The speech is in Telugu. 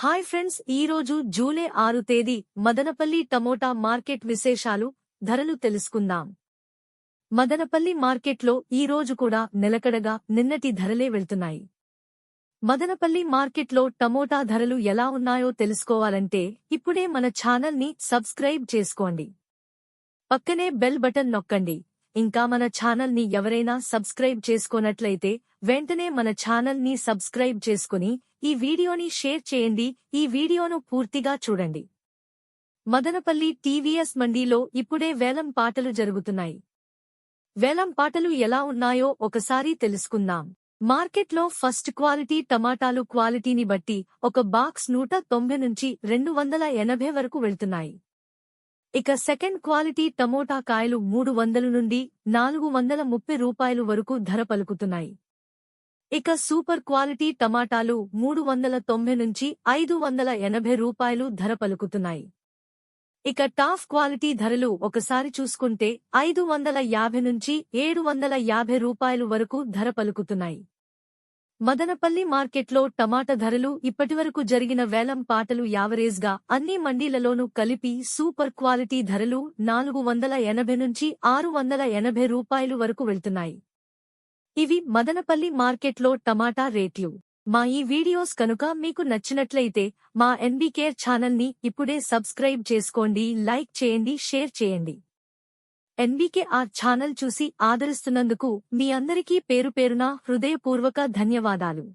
హాయ్ ఫ్రెండ్స్, ఈరోజు జూలై 6 తేదీ మదనపల్లి టమోటా మార్కెట్ విశేషాలు, ధరలు తెలుసుకుందాం. మదనపల్లి మార్కెట్లో ఈ రోజు కూడా నిలకడగా నిన్నటి ధరలే వెళ్తున్నాయి. మదనపల్లి మార్కెట్లో టమోటా ధరలు ఎలా ఉన్నాయో తెలుసుకోవాలంటే ఇప్పుడే మన ఛానల్ని సబ్స్క్రైబ్ చేసుకోండి. పక్కనే బెల్ బటన్ నొక్కండి. ఇంకా మన ఛానల్ని ఎవరైనా సబ్స్క్రైబ్ చేసుకోనట్లయితే వెంటనే మన ఛానల్ని సబ్స్క్రైబ్ చేసుకుని ఈ వీడియోని షేర్ చేయండి. ఈ వీడియోను పూర్తిగా చూడండి. మదనపల్లి టీవీఎస్ మండీలో ఇప్పుడే వేలం పాటలు జరుగుతున్నాయి. వేలం పాటలు ఎలా ఉన్నాయో ఒకసారి తెలుసుకుందాం. మార్కెట్లో ఫస్ట్ క్వాలిటీ టమాటాలు క్వాలిటీని బట్టి ఒక బాక్స్ 190 నుంచి 280 వరకు వెళ్తున్నాయి. ఇక సెకండ్ క్వాలిటీ టమోటా కాయలు 300 నుండి 430 రూపాయలు వరకు ధర పలుకుతున్నాయి. ఇక సూపర్ క్వాలిటీ టమాటాలు 390 నుంచి 580 రూపాయలు ధర పలుకుతున్నాయి. ఇక టాప్ క్వాలిటీ ధరలు ఒకసారి చూసుకుంటే 550 నుంచి 750 రూపాయలు వరకు ధర పలుకుతున్నాయి. మదనపల్లి మార్కెట్లో టమాటా ధరలు ఇప్పటివరకు జరిగిన వేలం పాటలు యావరేజ్గా అన్ని మండీలలోనూ కలిపి సూపర్ క్వాలిటీ ధరలు 480 నుంచి 680 రూపాయలు వరకు వెళ్తున్నాయి. ఇవి మదనపల్లి మార్కెట్లో టమాటా రేట్లు. మా ఈ వీడియోస్ కనుక మీకు నచ్చినట్లయితే మా ఎన్బీకేర్ ఛానల్ని ఇప్పుడే సబ్స్క్రైబ్ చేసుకోండి, లైక్ చేయండి, షేర్ చేయండి. ఎన్బీకేఆర్ ఛానల్ చూసి ఆదరిస్తున్నందుకు మీ అందరికీ పేరుపేరున హృదయపూర్వక ధన్యవాదాలు.